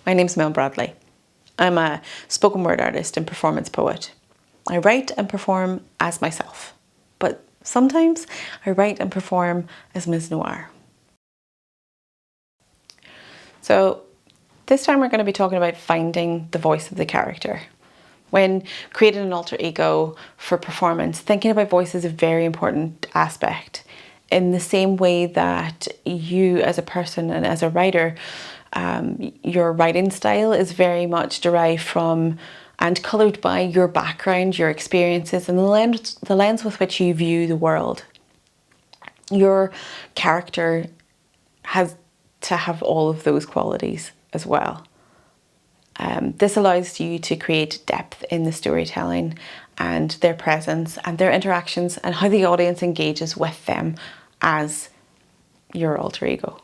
My name's Mel Bradley. I'm a spoken word artist and performance poet. I write and perform as myself, but sometimes I write and perform as Ms. Noir. So this time we're going to be talking about finding the voice of the character. When creating an alter ego for performance, thinking about voice is a very important aspect. In the same way that you as a person and as a writer, your writing style is very much derived from and coloured by your background, your experiences, and the lens with which you view the world. Your character has to have all of those qualities as well. This allows you to create depth in the storytelling and their presence and their interactions and how the audience engages with them as your alter ego.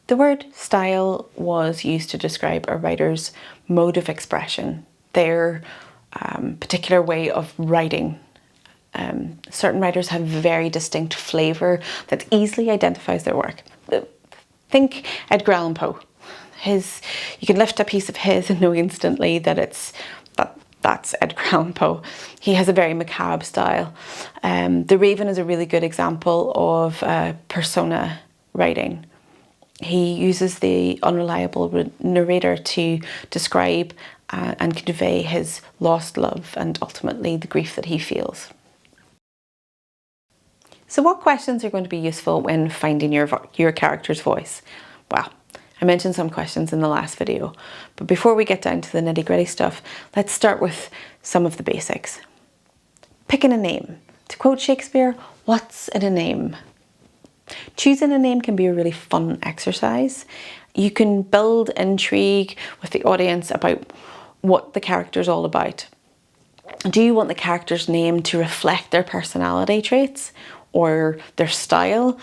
The word style was used to describe a writer's mode of expression, their particular way of writing. Certain writers have very distinct flavour that easily identifies their work. Think Edgar Allan Poe. You can lift a piece of his and know instantly that that's Edgar Allan Poe. He has a very macabre style. The Raven is a really good example of persona writing. He uses the unreliable narrator to describe and convey his lost love and ultimately the grief that he feels. So what questions are going to be useful when finding your character's voice? Well, I mentioned some questions in the last video, but before we get down to the nitty-gritty stuff, let's start with some of the basics. Picking a name. To quote Shakespeare, what's in a name? Choosing a name can be a really fun exercise. You can build intrigue with the audience about what the character's all about. Do you want the character's name to reflect their personality traits or their style?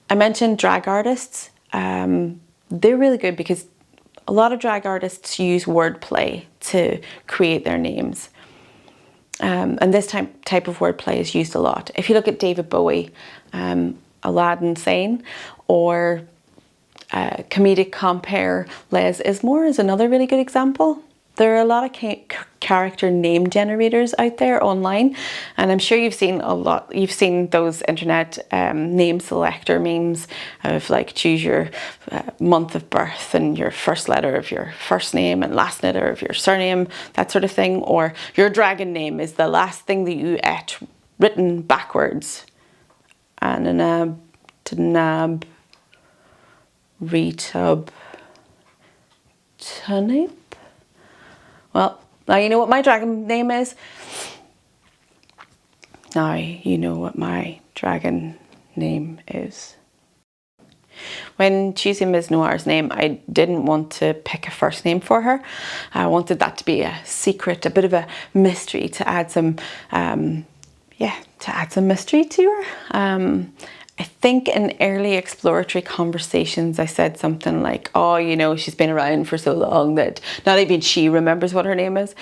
I mentioned drag artists. They're really good because a lot of drag artists use wordplay to create their names. And this type of wordplay is used a lot. If you look at David Bowie, Aladdin Sane, or comedic compare Les Ismore is another really good example. There are a lot of character name generators out there online, and I'm sure you've seen those internet name selector memes of like choose your month of birth and your first letter of your first name and last letter of your surname, that sort of thing, or your dragon name is the last thing that you ate written backwards. Ananab, Tanab, Retub, Tunip. Well, now you know what my dragon name is. Now you know what my dragon name is. When choosing Ms. Noir's name, I didn't want to pick a first name for her. I wanted that to be a secret, a bit of a mystery to add some, mystery to her. I think in early exploratory conversations, I said something like, oh, you know, she's been around for so long that not even she remembers what her name is.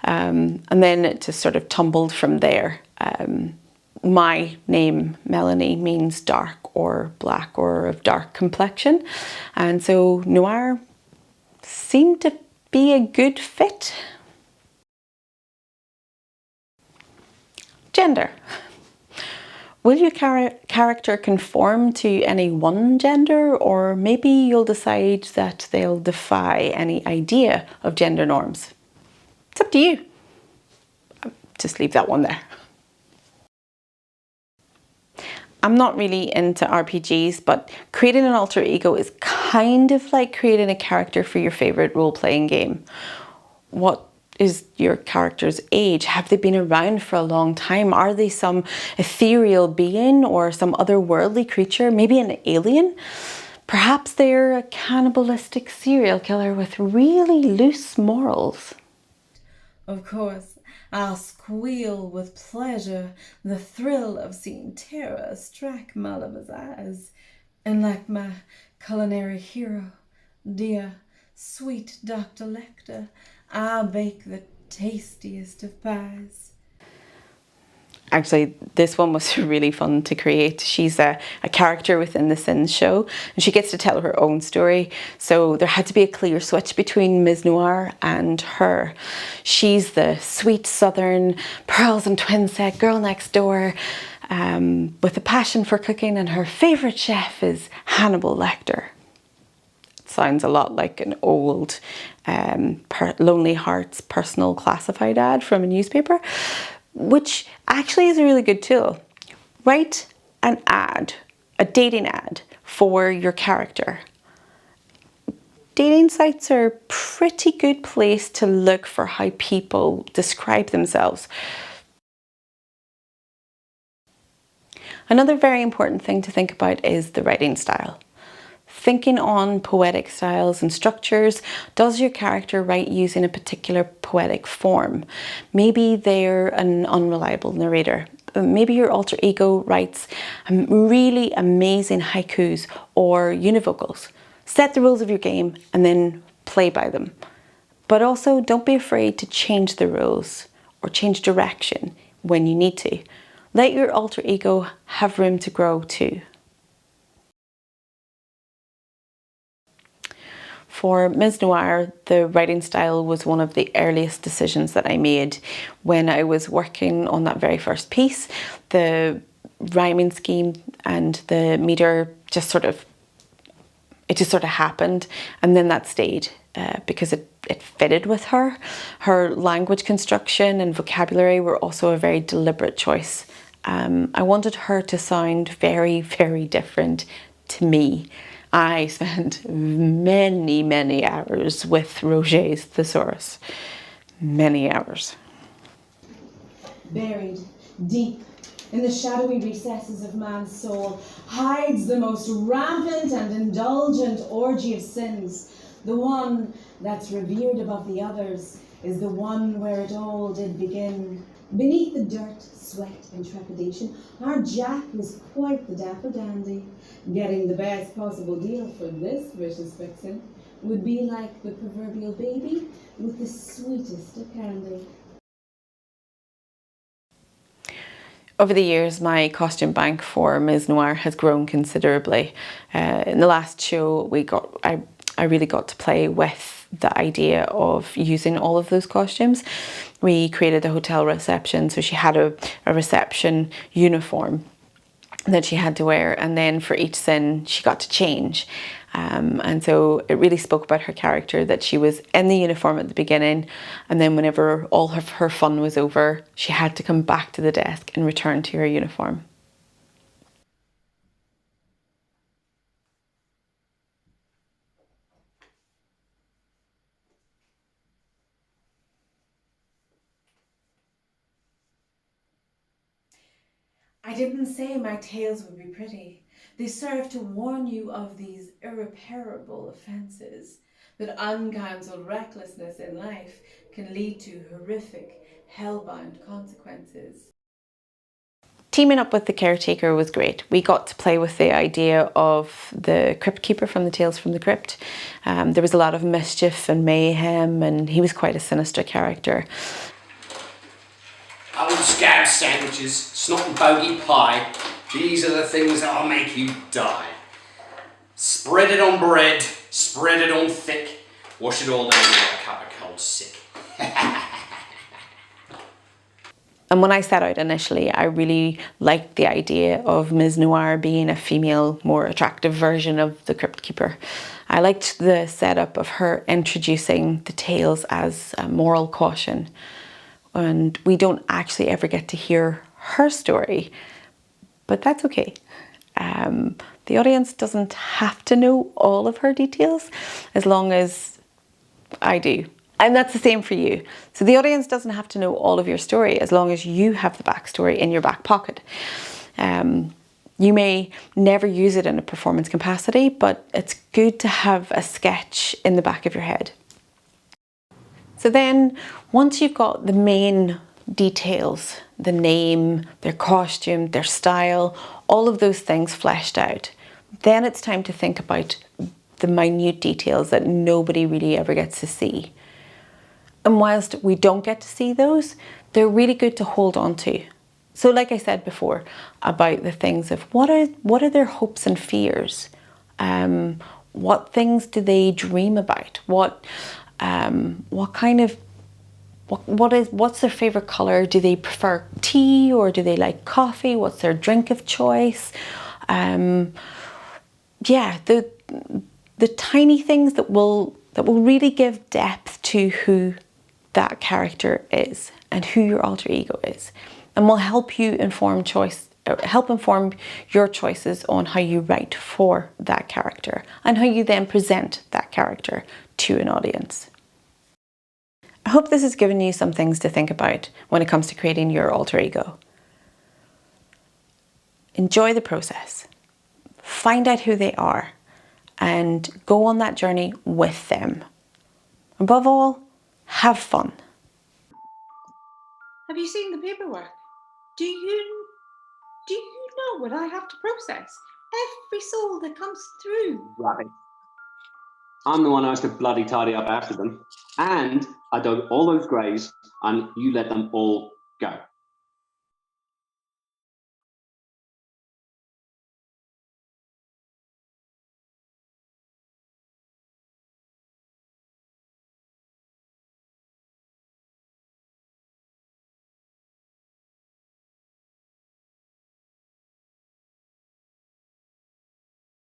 And then it just sort of tumbled from there. My name, Melanie, means dark or black or of dark complexion. And so Noir seemed to be a good fit. Gender. Will your character conform to any one gender, or maybe you'll decide that they'll defy any idea of gender norms? It's up to you. Just leave that one there. I'm not really into RPGs, but creating an alter ego is kind of like creating a character for your favourite role-playing game. What is your character's age? Have they been around for a long time? Are they some ethereal being or some otherworldly creature? Maybe an alien? Perhaps they're a cannibalistic serial killer with really loose morals. Of course, I'll squeal with pleasure, the thrill of seeing terror strike my lover's eyes. And like my culinary hero, dear, sweet Dr. Lecter, I'll bake the tastiest of pies. Actually, this one was really fun to create. She's a character within the Sins show, and she gets to tell her own story. So there had to be a clear switch between Ms. Noir and her. She's the sweet southern pearls and twin set girl next door, with a passion for cooking, and her favourite chef is Hannibal Lecter. It sounds a lot like an old Lonely Hearts personal classified ad from a newspaper, which actually is a really good tool. Write an ad, a dating ad for your character. Dating sites are a pretty good place to look for how people describe themselves. Another very important thing to think about is the writing style. Thinking on poetic styles and structures, does your character write using a particular poetic form? Maybe they're an unreliable narrator. Maybe your alter ego writes really amazing haikus or univocals. Set the rules of your game and then play by them. But also don't be afraid to change the rules or change direction when you need to. Let your alter ego have room to grow too. For Ms. Noir, the writing style was one of the earliest decisions that I made when I was working on that very first piece. The rhyming scheme and the meter just sort of happened, and then that stayed because it fitted with her. Her language construction and vocabulary were also a very deliberate choice. I wanted her to sound very, very different to me. I spent many, many hours with Roget's thesaurus. Many hours. Buried deep in the shadowy recesses of man's soul hides the most rampant and indulgent orgy of sins. The one that's revered above the others is the one where it all did begin. Beneath the dirt, sweat, and trepidation, our Jack was quite the dapper dandy. Getting the best possible deal for this vicious vixen would be like the proverbial baby with the sweetest of candy. Over the years, my costume bank for Ms. Noir has grown considerably. In the last show, I really got to play with the idea of using all of those costumes. We created a hotel reception, so she had a reception uniform that she had to wear, and then for each sin she got to change. And so it really spoke about her character that she was in the uniform at the beginning, and then whenever all of her fun was over, she had to come back to the desk and return to her uniform. I didn't say my tales would be pretty. They serve to warn you of these irreparable offences, that uncancelled recklessness in life can lead to horrific, hellbound consequences. Teaming up with the caretaker was great. We got to play with the idea of the crypt keeper from the Tales from the Crypt. There was a lot of mischief and mayhem, and he was quite a sinister character. Old scab sandwiches, snot and bogey pie, these are the things that'll make you die. Spread it on bread, spread it on thick, wash it all down with a cup of cold sick. And when I set out initially, I really liked the idea of Ms. Noir being a female, more attractive version of the Crypt Keeper. I liked the setup of her introducing the tales as a moral caution. And we don't actually ever get to hear her story, but that's okay. The audience doesn't have to know all of her details as long as I do. And that's the same for you. So the audience doesn't have to know all of your story as long as you have the backstory in your back pocket. You may never use it in a performance capacity, but it's good to have a sketch in the back of your head. So then, once you've got the main details, the name, their costume, their style, all of those things fleshed out, then it's time to think about the minute details that nobody really ever gets to see. And whilst we don't get to see those, they're really good to hold on to. So like I said before about the things of what are their hopes and fears? What things do they dream about? What kind of what's their favorite color? Do they prefer tea or do they like coffee? What's their drink of choice? Yeah, the tiny things that will really give depth to who that character is and who your alter ego is, and will help you inform your choices on how you write for that character and how you then present that character to an audience. I hope this has given you some things to think about when it comes to creating your alter ego. Enjoy the process. Find out who they are and go on that journey with them. Above all, have fun. Have you seen the paperwork? Do you know what I have to process? Every soul that comes through. Right. I'm the one who has to bloody tidy up after them. And I dug all those graves and you let them all go.